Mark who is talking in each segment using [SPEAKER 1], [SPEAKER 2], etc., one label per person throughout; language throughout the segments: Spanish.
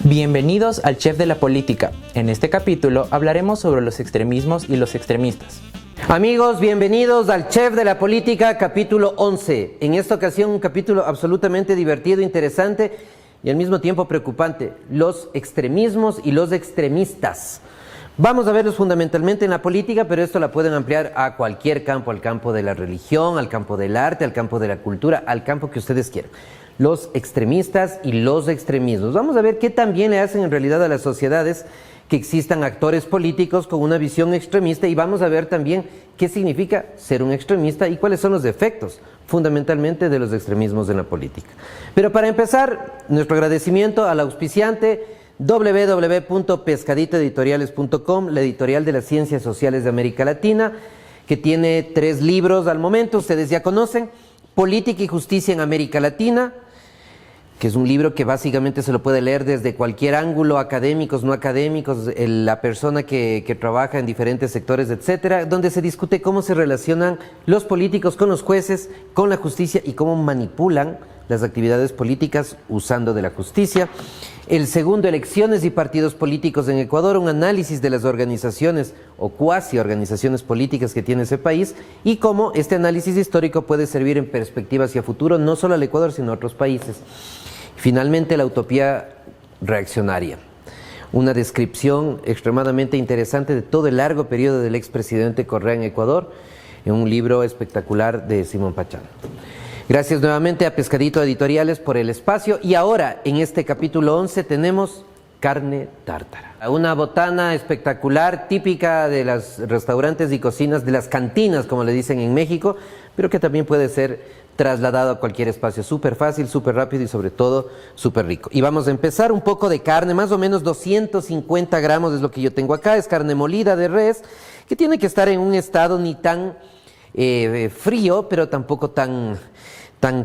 [SPEAKER 1] Bienvenidos al Chef de la Política. En este capítulo hablaremos sobre los extremismos y los extremistas.
[SPEAKER 2] Amigos, bienvenidos al Chef de la Política, capítulo 11. En esta ocasión un capítulo absolutamente divertido, interesante y al mismo tiempo preocupante. Los extremismos y los extremistas. Vamos a verlos fundamentalmente en la política, pero esto la pueden ampliar a cualquier campo, al campo de la religión, al campo del arte, al campo de la cultura, al campo que ustedes quieran. Los extremistas y los extremismos. Vamos a ver qué tan bien le hacen en realidad a las sociedades que existan actores políticos con una visión extremista, y vamos a ver también qué significa ser un extremista y cuáles son los efectos fundamentalmente de los extremismos en la política. Pero para empezar, nuestro agradecimiento al auspiciante www.pescaditoeditoriales.com, la editorial de las ciencias sociales de América Latina, que tiene 3 libros al momento, ustedes ya conocen: Política y Justicia en América Latina, que es un libro que básicamente se lo puede leer desde cualquier ángulo, académicos, no académicos, la persona que trabaja en diferentes sectores, etcétera, donde se discute cómo se relacionan los políticos con los jueces, con la justicia y cómo manipulan las actividades políticas usando de la justicia. El segundo, Elecciones y partidos políticos en Ecuador, un análisis de las organizaciones o cuasi organizaciones políticas que tiene ese país y cómo este análisis histórico puede servir en perspectiva hacia futuro, no solo al Ecuador, sino a otros países. Finalmente, La utopía reaccionaria, una descripción extremadamente interesante de todo el largo periodo del expresidente Correa en Ecuador, en un libro espectacular de Simón Pachán. Gracias nuevamente a Pescadito Editoriales por el espacio. Y ahora, en este capítulo 11, tenemos carne tártara. Una botana espectacular, típica de los restaurantes y cocinas, de las cantinas, como le dicen en México, pero que también puede ser trasladado a cualquier espacio. Súper fácil, súper rápido y sobre todo súper rico. Y vamos a empezar un poco de carne, más o menos 250 gramos es lo que yo tengo acá. Es carne molida de res, que tiene que estar en un estado ni tan frío, pero tampoco tan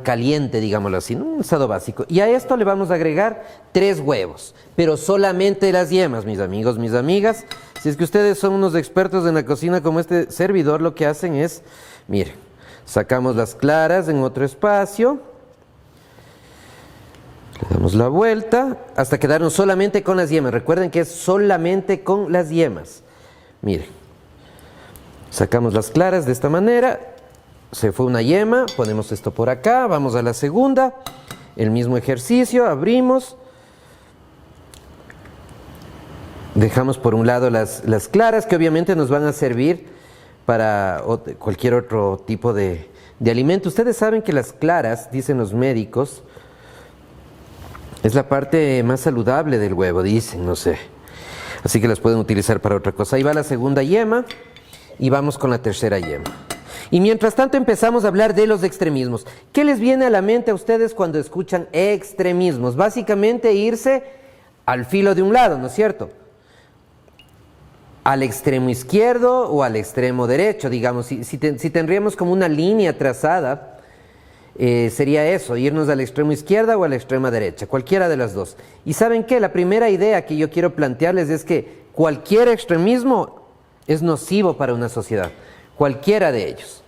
[SPEAKER 2] caliente, digámoslo así, ¿no? Un estado básico. Y a esto le vamos a agregar 3 huevos, pero solamente las yemas, mis amigos, mis amigas. Si es que ustedes son unos expertos en la cocina como este servidor, lo que hacen es, miren, sacamos las claras en otro espacio, le damos la vuelta hasta quedarnos solamente con las yemas. Recuerden que es solamente con las yemas. Miren, sacamos las claras de esta manera. Se fue una yema, ponemos esto por acá, vamos a la segunda, el mismo ejercicio, abrimos, dejamos por un lado las claras, que obviamente nos van a servir para cualquier otro tipo de alimento. Ustedes saben que las claras, dicen los médicos, es la parte más saludable del huevo, dicen, no sé, así que las pueden utilizar para otra cosa. Ahí va la segunda yema y vamos con la tercera yema. Y mientras tanto empezamos a hablar de los extremismos. ¿Qué les viene a la mente a ustedes cuando escuchan extremismos? Básicamente irse al filo de un lado, ¿no es cierto? Al extremo izquierdo o al extremo derecho, digamos. Si tendríamos como una línea trazada, sería eso, irnos a la extrema izquierda o a la extrema derecha, cualquiera de las dos. ¿Y saben qué? La primera idea que yo quiero plantearles es que cualquier extremismo es nocivo para una sociedad. Cualquiera de ellos,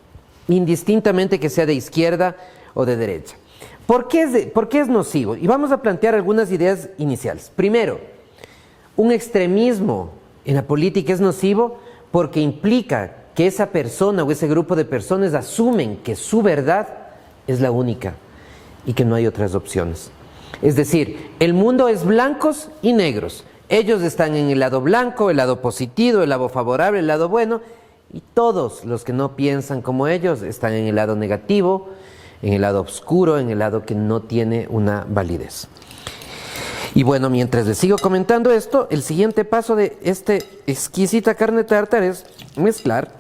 [SPEAKER 2] indistintamente que sea de izquierda o de derecha. ¿Por qué es nocivo? Y vamos a plantear algunas ideas iniciales. Primero, un extremismo en la política es nocivo porque implica que esa persona o ese grupo de personas asumen que su verdad es la única y que no hay otras opciones. Es decir, el mundo es blancos y negros. Ellos están en el lado blanco, el lado positivo, el lado favorable, el lado bueno. Y todos los que no piensan como ellos están en el lado negativo, en el lado oscuro, en el lado que no tiene una validez. Y bueno, mientras les sigo comentando esto, el siguiente paso de esta exquisita carne tártara es mezclar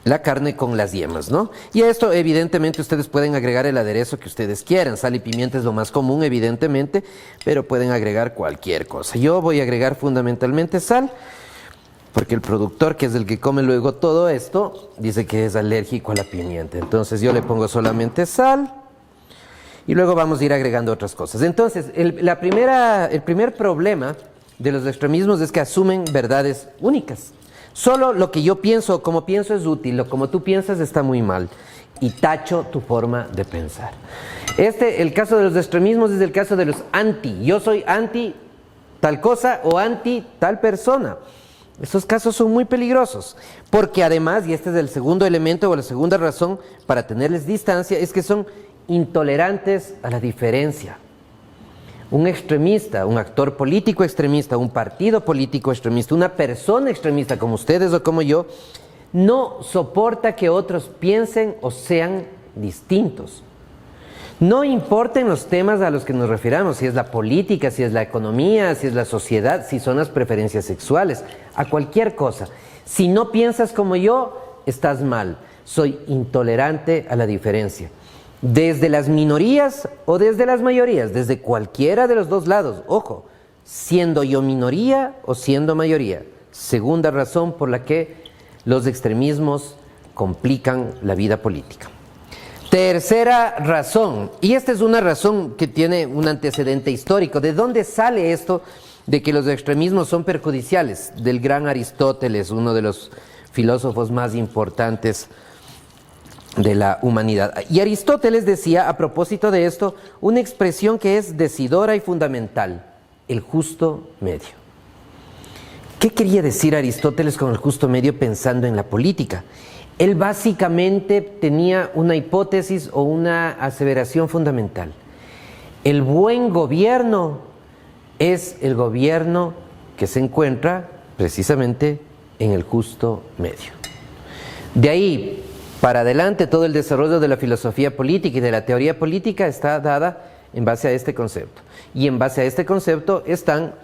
[SPEAKER 2] la carne con las yemas, ¿no? Y a esto evidentemente ustedes pueden agregar el aderezo que ustedes quieran. Sal y pimienta es lo más común, evidentemente, pero pueden agregar cualquier cosa. Yo voy a agregar fundamentalmente sal, porque el productor, que es el que come luego todo esto, dice que es alérgico a la pimienta. Entonces yo le pongo solamente sal y luego vamos a ir agregando otras cosas. Entonces, el primer problema de los extremismos es que asumen verdades únicas. Solo lo que yo pienso o como pienso es útil, lo como tú piensas está muy mal. Y tacho tu forma de pensar. El caso de los extremismos es el caso de los anti. Yo soy anti tal cosa o anti tal persona. Estos casos son muy peligrosos, porque además, y este es el segundo elemento o la segunda razón para tenerles distancia, es que son intolerantes a la diferencia. Un extremista, un actor político extremista, un partido político extremista, una persona extremista como ustedes o como yo, no soporta que otros piensen o sean distintos. No importen los temas a los que nos refiramos, si es la política, si es la economía, si es la sociedad, si son las preferencias sexuales, a cualquier cosa. Si no piensas como yo, estás mal. Soy intolerante a la diferencia. Desde las minorías o desde las mayorías, desde cualquiera de los dos lados. Ojo, siendo yo minoría o siendo mayoría. Segunda razón por la que los extremismos complican la vida política. Tercera razón, y esta es una razón que tiene un antecedente histórico. ¿De dónde sale esto de que los extremismos son perjudiciales? Del gran Aristóteles, uno de los filósofos más importantes de la humanidad. Y Aristóteles decía, a propósito de esto, una expresión que es decidora y fundamental: el justo medio. ¿Qué quería decir Aristóteles con el justo medio pensando en la política? Él básicamente tenía una hipótesis o una aseveración fundamental. El buen gobierno es el gobierno que se encuentra precisamente en el justo medio. De ahí para adelante todo el desarrollo de la filosofía política y de la teoría política está dada en base a este concepto. Y en base a este concepto están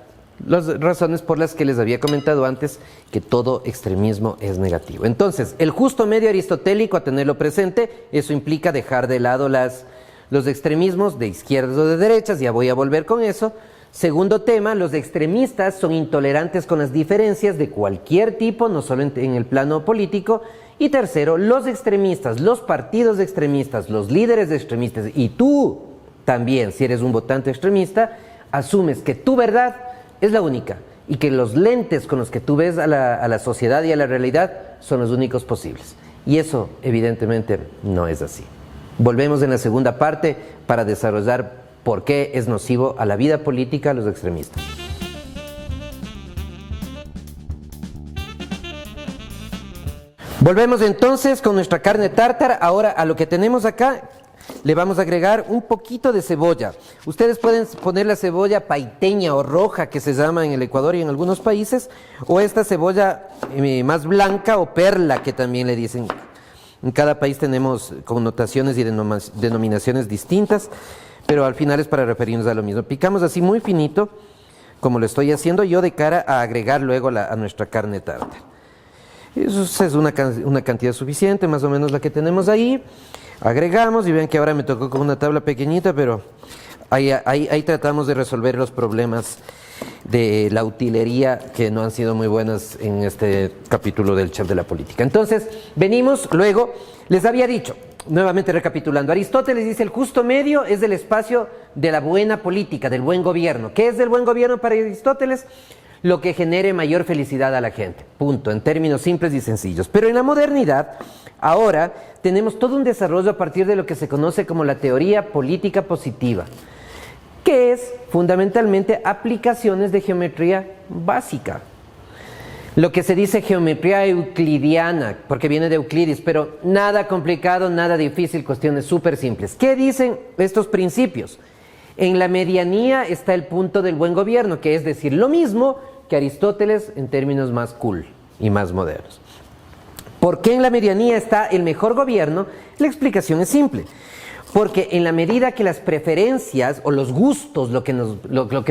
[SPEAKER 2] las razones por las que les había comentado antes que todo extremismo es negativo. Entonces, el justo medio aristotélico, a tenerlo presente, eso implica dejar de lado los extremismos de izquierdas o de derechas, ya voy a volver con eso. Segundo tema, los extremistas son intolerantes con las diferencias de cualquier tipo, no solo en el plano político. Y tercero, los extremistas, los partidos extremistas, los líderes extremistas, y tú también, si eres un votante extremista, asumes que tu verdad es la única y que los lentes con los que tú ves a la sociedad y a la realidad son los únicos posibles. Y eso evidentemente no es así. Volvemos en la segunda parte para desarrollar por qué es nocivo a la vida política los extremistas. Volvemos entonces con nuestra carne tártara. Ahora a lo que tenemos acá le vamos a agregar un poquito de cebolla. Ustedes pueden poner la cebolla paiteña o roja, que se llama en el Ecuador y en algunos países, o esta cebolla más blanca o perla, que también le dicen. En cada país tenemos connotaciones y denominaciones distintas, pero al final es para referirnos a lo mismo. Picamos así muy finito, como lo estoy haciendo yo, de cara a agregar luego a nuestra carne tártara. Eso es una cantidad suficiente, más o menos la que tenemos ahí. Agregamos, y vean que ahora me tocó con una tabla pequeñita, pero ahí tratamos de resolver los problemas de la utilería que no han sido muy buenas en este capítulo del Chef de la Política. Entonces, venimos luego, les había dicho, nuevamente recapitulando, Aristóteles dice el justo medio es el espacio de la buena política, del buen gobierno. ¿Qué es el buen gobierno para Aristóteles? Lo que genere mayor felicidad a la gente, punto, en términos simples y sencillos. Pero en la modernidad, ahora tenemos todo un desarrollo a partir de lo que se conoce como la teoría política positiva, que es fundamentalmente aplicaciones de geometría básica. Lo que se dice geometría euclidiana, porque viene de Euclides, pero nada complicado, nada difícil, cuestiones súper simples. ¿Qué dicen estos principios? En la medianía está el punto del buen gobierno, que es decir lo mismo que Aristóteles en términos más cool y más modernos. ¿Por qué en la medianía está el mejor gobierno? La explicación es simple. Porque en la medida que las preferencias o los gustos, lo que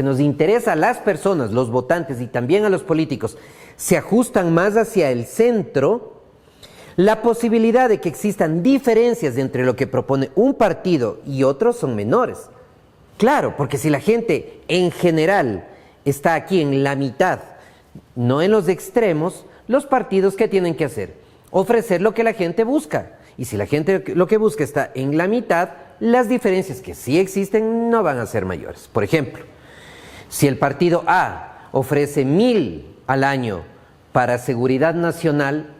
[SPEAKER 2] nos interesa a las personas, los votantes y también a los políticos, se ajustan más hacia el centro, la posibilidad de que existan diferencias entre lo que propone un partido y otro son menores. Claro, porque si la gente en general está aquí en la mitad, no en los extremos, los partidos ¿qué tienen que hacer? Ofrecer lo que la gente busca. Y si la gente lo que busca está en la mitad, las diferencias que sí existen no van a ser mayores. Por ejemplo, si el partido A ofrece 1,000 al año para seguridad nacional,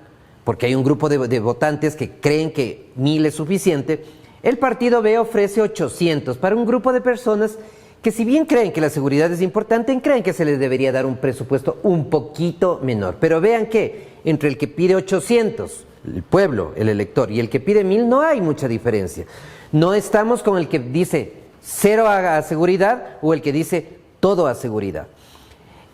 [SPEAKER 2] porque hay un grupo de votantes que creen que 1,000 es suficiente, el partido B ofrece 800 para un grupo de personas que si bien creen que la seguridad es importante, creen que se les debería dar un presupuesto un poquito menor. Pero vean que entre el que pide 800, el pueblo, el elector, y el que pide 1000 no hay mucha diferencia. No estamos con el que dice cero a seguridad o el que dice todo a seguridad.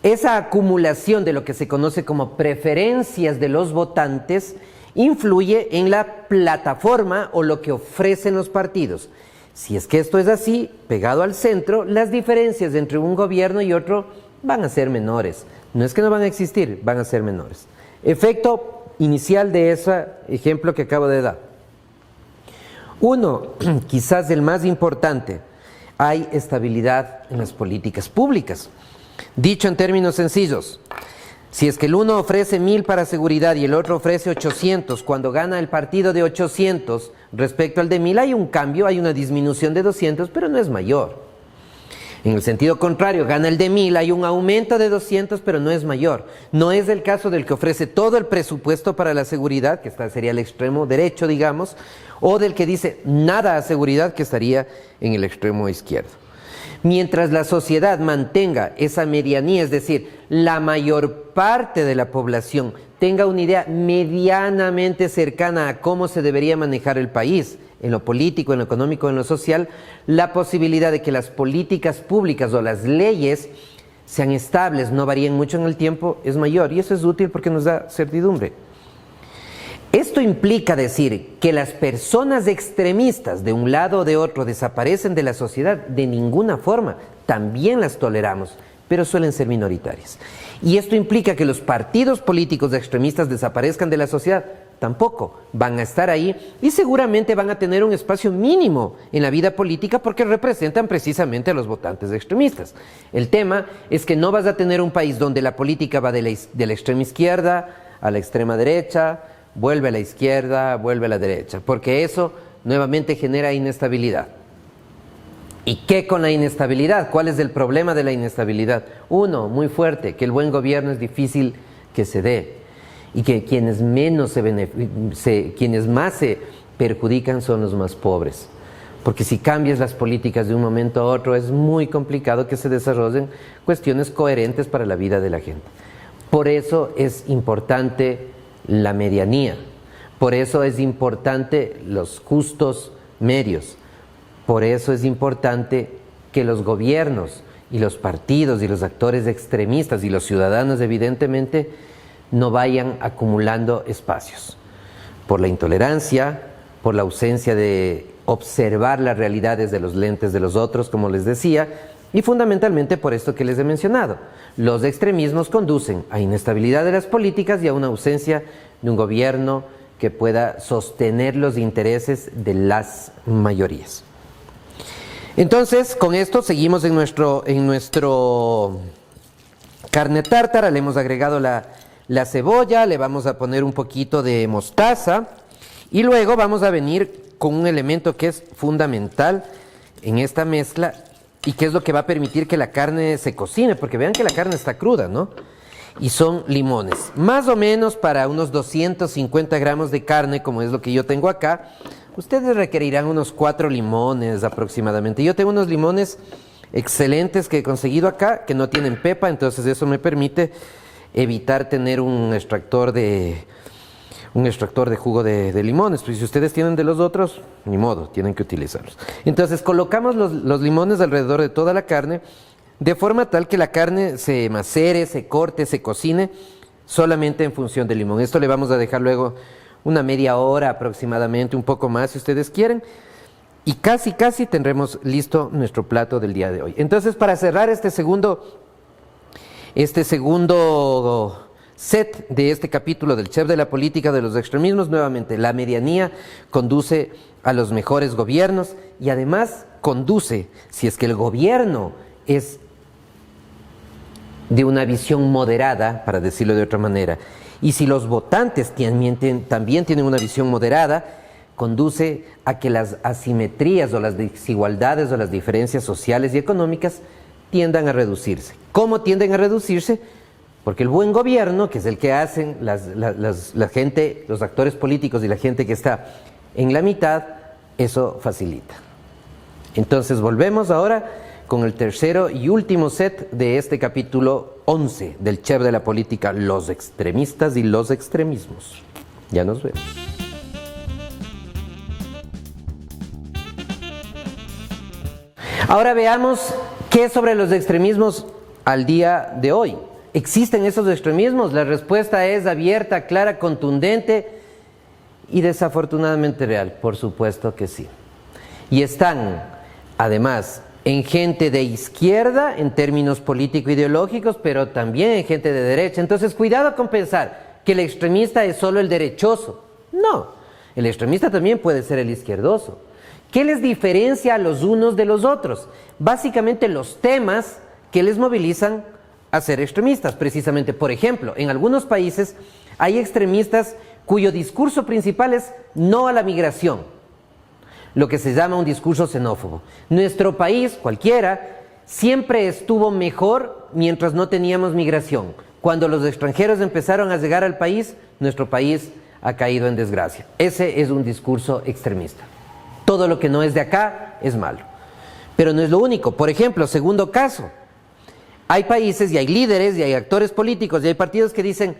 [SPEAKER 2] Esa acumulación de lo que se conoce como preferencias de los votantes influye en la plataforma o lo que ofrecen los partidos. Si es que esto es así, pegado al centro, las diferencias entre un gobierno y otro van a ser menores. No es que no van a existir, van a ser menores. Efecto inicial de ese ejemplo que acabo de dar. Uno, quizás el más importante, hay estabilidad en las políticas públicas. Dicho en términos sencillos, si es que el uno ofrece 1000 para seguridad y el otro ofrece 800, cuando gana el partido de 800 respecto al de 1000 hay un cambio, hay una disminución de 200, pero no es mayor. En el sentido contrario, gana el de 1000, hay un aumento de 200, pero no es mayor. No es el caso del que ofrece todo el presupuesto para la seguridad, que sería el extremo derecho, digamos, o del que dice nada a seguridad, que estaría en el extremo izquierdo. Mientras la sociedad mantenga esa medianía, es decir, la mayor parte de la población tenga una idea medianamente cercana a cómo se debería manejar el país, en lo político, en lo económico, en lo social, la posibilidad de que las políticas públicas o las leyes sean estables, no varíen mucho en el tiempo, es mayor. Y eso es útil porque nos da certidumbre. Esto implica decir que las personas extremistas de un lado o de otro desaparecen de la sociedad de ninguna forma, también las toleramos, pero suelen ser minoritarias. Y esto implica que los partidos políticos extremistas desaparezcan de la sociedad, tampoco van a estar ahí y seguramente van a tener un espacio mínimo en la vida política porque representan precisamente a los votantes extremistas. El tema es que no vas a tener un país donde la política va de la extrema izquierda a la extrema derecha, vuelve a la izquierda, vuelve a la derecha, porque eso nuevamente genera inestabilidad. ¿Y qué con la inestabilidad? ¿Cuál es el problema de la inestabilidad? Uno, muy fuerte, que el buen gobierno es difícil que se dé y que quienes más se perjudican son los más pobres. Porque si cambias las políticas de un momento a otro es muy complicado que se desarrollen cuestiones coherentes para la vida de la gente. Por eso es importante la medianía, por eso es importante los justos medios, por eso es importante que los gobiernos y los partidos y los actores extremistas y los ciudadanos evidentemente no vayan acumulando espacios, por la intolerancia, por la ausencia de observar las realidades de los lentes de los otros, como les decía, y fundamentalmente por esto que les he mencionado. Los extremismos conducen a inestabilidad de las políticas y a una ausencia de un gobierno que pueda sostener los intereses de las mayorías. Entonces, con esto seguimos en nuestro carne tártara, le hemos agregado la cebolla, le vamos a poner un poquito de mostaza y luego vamos a venir con un elemento que es fundamental en esta mezcla y que es lo que va a permitir que la carne se cocine, porque vean que la carne está cruda, ¿no? Y son limones. Más o menos para unos 250 gramos de carne, como es lo que yo tengo acá, ustedes requerirán unos 4 limones aproximadamente. Yo tengo unos limones excelentes que he conseguido acá, que no tienen pepa, entonces eso me permite evitar tener un extractor de jugo de limones. Pues si ustedes tienen de los otros, ni modo, tienen que utilizarlos. Entonces colocamos los limones alrededor de toda la carne, de forma tal que la carne se macere, se corte, se cocine solamente en función del limón. Esto le vamos a dejar luego una media hora aproximadamente, un poco más si ustedes quieren, y casi tendremos listo nuestro plato del día de hoy. Entonces, para cerrar este segundo set de este capítulo del chef de la política de los extremismos, nuevamente, la medianía conduce a los mejores gobiernos y además conduce, si es que el gobierno es de una visión moderada, para decirlo de otra manera, y si los votantes también tienen una visión moderada, conduce a que las asimetrías o las desigualdades o las diferencias sociales y económicas tiendan a reducirse. ¿Cómo tienden a reducirse? Porque el buen gobierno, que es el que hacen la gente, los actores políticos y la gente que está en la mitad, eso facilita. Entonces volvemos ahora con el tercero y último set de este capítulo 11 del Chef de la Política, los extremistas y los extremismos. Ya nos vemos. Ahora veamos qué sobre los extremismos al día de hoy. ¿Existen esos extremismos? La respuesta es abierta, clara, contundente y desafortunadamente real. Por supuesto que sí. Y están, además, en gente de izquierda, en términos político-ideológicos, pero también en gente de derecha. Entonces, cuidado con pensar que el extremista es solo el derechoso. No, el extremista también puede ser el izquierdoso. ¿Qué les diferencia a los unos de los otros? Básicamente los temas que les movilizan a ser extremistas. Precisamente, por ejemplo, en algunos países hay extremistas cuyo discurso principal es no a la migración, lo que se llama un discurso xenófobo. Nuestro país, cualquiera, siempre estuvo mejor mientras no teníamos migración. Cuando los extranjeros empezaron a llegar al país, nuestro país ha caído en desgracia. Ese es un discurso extremista. Todo lo que no es de acá es malo. Pero no es lo único. Por ejemplo, segundo caso, hay países y hay líderes y hay actores políticos y hay partidos que dicen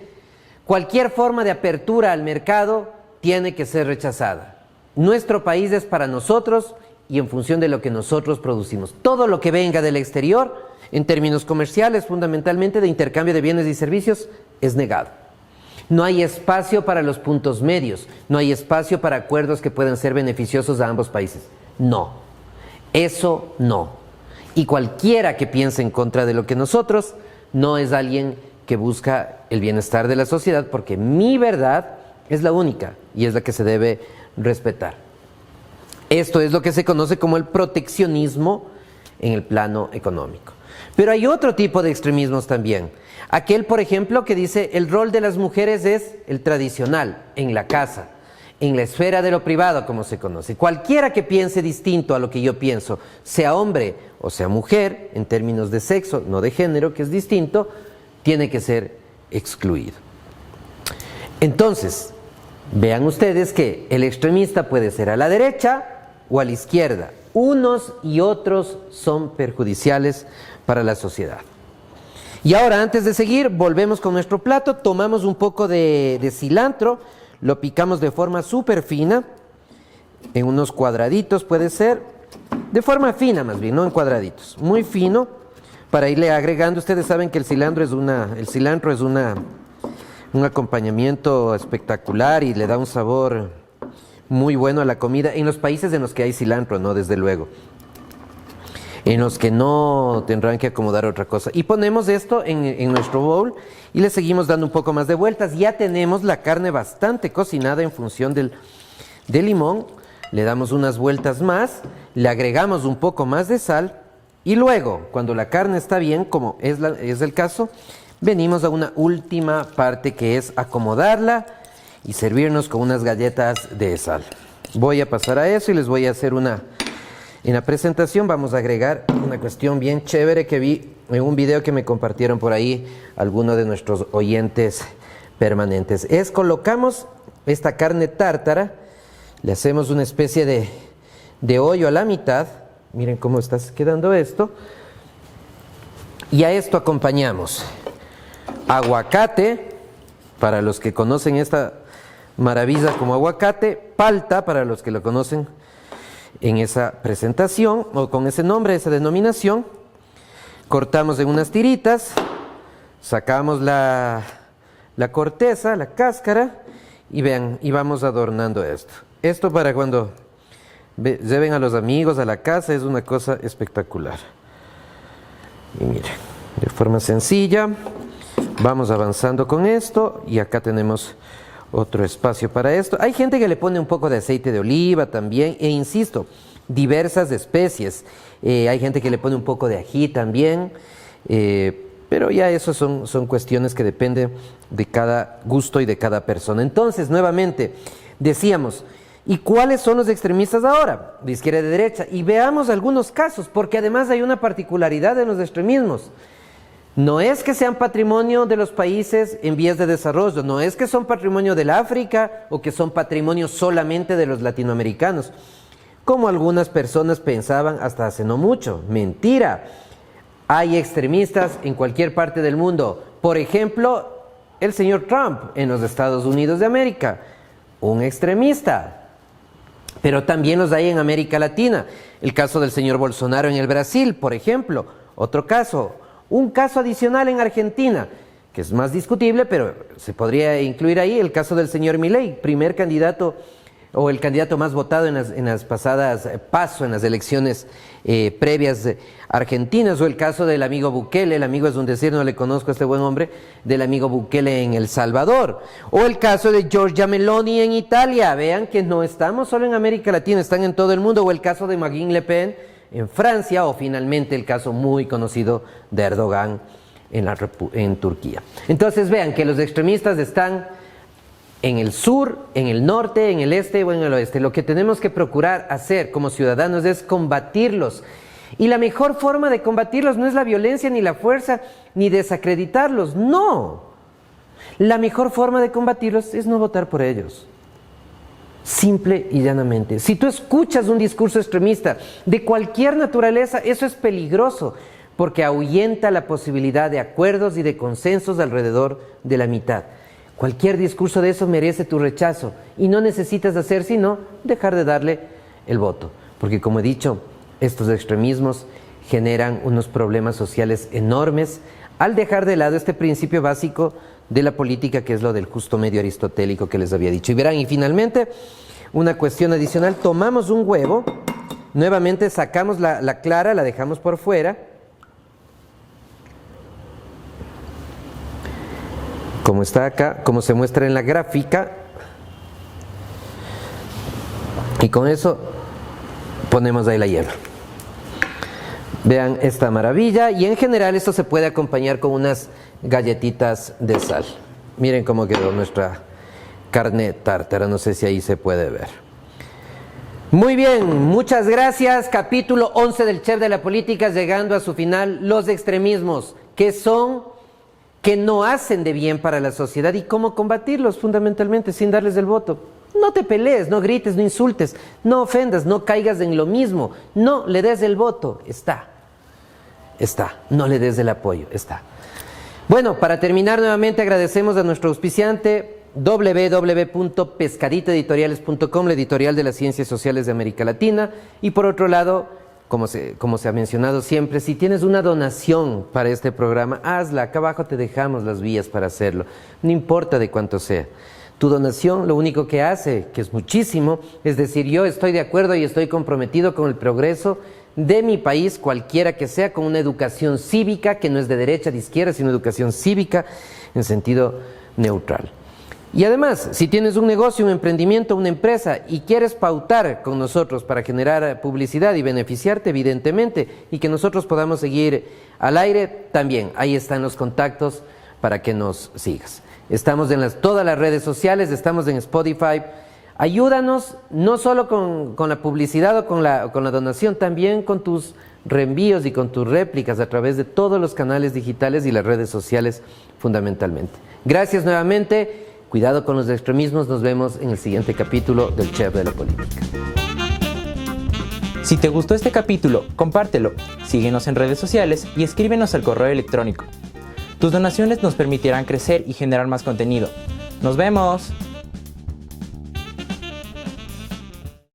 [SPEAKER 2] cualquier forma de apertura al mercado tiene que ser rechazada. Nuestro país es para nosotros y en función de lo que nosotros producimos. Todo lo que venga del exterior, en términos comerciales, fundamentalmente de intercambio de bienes y servicios, es negado. No hay espacio para los puntos medios, no hay espacio para acuerdos que puedan ser beneficiosos a ambos países. No, eso no. Y cualquiera que piense en contra de lo que nosotros, no es alguien que busca el bienestar de la sociedad, porque mi verdad es la única y es la que se debe respetar. Esto es lo que se conoce como el proteccionismo en el plano económico. Pero hay otro tipo de extremismos también. Aquel, por ejemplo, que dice el rol de las mujeres es el tradicional, en la casa, en la esfera de lo privado, como se conoce. Cualquiera que piense distinto a lo que yo pienso, sea hombre o sea mujer, en términos de sexo, no de género, que es distinto, tiene que ser excluido. Entonces, vean ustedes que el extremista puede ser a la derecha o a la izquierda. Unos y otros son perjudiciales para la sociedad. Y ahora, antes de seguir, volvemos con nuestro plato, tomamos un poco de cilantro, lo picamos de forma súper fina, en unos cuadraditos puede ser, de forma fina más bien, no en cuadraditos, muy fino, para irle agregando. Ustedes saben que el cilantro es un acompañamiento espectacular y le da un sabor muy bueno a la comida, en los países en los que hay cilantro, no, desde luego. En los que no tendrán que acomodar otra cosa. Y ponemos esto en nuestro bowl y le seguimos dando un poco más de vueltas. Ya tenemos la carne bastante cocinada en función del limón. Le damos unas vueltas más, le agregamos un poco más de sal y luego, cuando la carne está bien, como es el caso, venimos a una última parte que es acomodarla y servirnos con unas galletas de sal. Voy a pasar a eso y les voy a hacer en la presentación vamos a agregar una cuestión bien chévere que vi en un video que me compartieron por ahí algunos de nuestros oyentes permanentes. Colocamos esta carne tártara, le hacemos una especie de hoyo a la mitad, miren cómo está quedando esto, y a esto acompañamos aguacate, para los que conocen esta maravilla como aguacate, palta, para los que lo conocen en esa presentación o con ese nombre, esa denominación. Cortamos en unas tiritas, sacamos la corteza, la cáscara y vean, y vamos adornando esto. Esto para cuando lleven a los amigos a la casa es una cosa espectacular. Y miren, de forma sencilla vamos avanzando con esto y acá tenemos otro espacio para esto. Hay gente que le pone un poco de aceite de oliva también, e insisto, diversas especies. Hay gente que le pone un poco de ají también, pero ya eso son cuestiones que dependen de cada gusto y de cada persona. Entonces, nuevamente, decíamos, ¿y cuáles son los extremistas ahora? De izquierda y de derecha. Y veamos algunos casos, porque además hay una particularidad en los extremismos. No es que sean patrimonio de los países en vías de desarrollo, no es que son patrimonio del África o que son patrimonio solamente de los latinoamericanos. como algunas personas pensaban hasta hace no mucho. Mentira. Hay extremistas en cualquier parte del mundo. Por ejemplo, el señor Trump en los Estados Unidos de América, un extremista. Pero también los hay en América Latina. El caso del señor Bolsonaro en el Brasil, por ejemplo. Otro caso. Un caso adicional en Argentina, que es más discutible, pero se podría incluir ahí el caso del señor Milei, primer candidato o el candidato más votado en las pasadas PASO, en las elecciones previas argentinas, o el caso del amigo Bukele, el amigo es un decir, no le conozco a este buen hombre, del amigo Bukele en El Salvador, o el caso de Giorgia Meloni en Italia. Vean que no estamos solo en América Latina, están en todo el mundo, o el caso de Marine Le Pen en Francia, o finalmente el caso muy conocido de Erdogan en Turquía. Entonces vean que los extremistas están en el sur, en el norte, en el este o en el oeste. Lo que tenemos que procurar hacer como ciudadanos es combatirlos. Y la mejor forma de combatirlos no es la violencia, ni la fuerza, ni desacreditarlos. No. La mejor forma de combatirlos es no votar por ellos. Simple y llanamente. Si tú escuchas un discurso extremista de cualquier naturaleza, eso es peligroso, porque ahuyenta la posibilidad de acuerdos y de consensos alrededor de la mitad. Cualquier discurso de eso merece tu rechazo y no necesitas hacer sino dejar de darle el voto. Porque como he dicho, estos extremismos generan unos problemas sociales enormes al dejar de lado este principio básico de la política, que es lo del justo medio aristotélico que les había dicho. Y verán, y finalmente, una cuestión adicional, tomamos un huevo, nuevamente sacamos la clara, la dejamos por fuera, como está acá, como se muestra en la gráfica, y con eso ponemos ahí la yema. Vean esta maravilla, y en general esto se puede acompañar con unas galletitas de sal. Miren cómo quedó nuestra carne tártara, no sé si ahí se puede ver. Muy bien, muchas gracias. Capítulo 11 del Chef de la Política, llegando a su final. Los extremismos, ¿qué son? Que no hacen de bien para la sociedad, y cómo combatirlos fundamentalmente sin darles el voto. No te pelees, no grites, no insultes, no ofendas, no caigas en lo mismo, no le des el voto, está, no le des el apoyo, está. Bueno, para terminar nuevamente agradecemos a nuestro auspiciante www.pescaditoeditoriales.com, la editorial de las ciencias sociales de América Latina, y por otro lado, como se ha mencionado siempre, si tienes una donación para este programa, hazla. Acá abajo te dejamos las vías para hacerlo, no importa de cuánto sea. Tu donación lo único que hace, que es muchísimo, es decir, yo estoy de acuerdo y estoy comprometido con el progreso de mi país, cualquiera que sea, con una educación cívica que no es de derecha, de izquierda, sino educación cívica en sentido neutral. Y además, si tienes un negocio, un emprendimiento, una empresa y quieres pautar con nosotros para generar publicidad y beneficiarte, evidentemente, y que nosotros podamos seguir al aire, también ahí están los contactos para que nos sigas. Estamos en todas las redes sociales, estamos en Spotify. Ayúdanos no solo con la publicidad o con la donación, también con tus reenvíos y con tus réplicas a través de todos los canales digitales y las redes sociales fundamentalmente. Gracias nuevamente. Cuidado con los extremismos, nos vemos en el siguiente capítulo del Chef de la Política.
[SPEAKER 1] Si te gustó este capítulo, compártelo, síguenos en redes sociales y escríbenos al correo electrónico. Tus donaciones nos permitirán crecer y generar más contenido. ¡Nos vemos!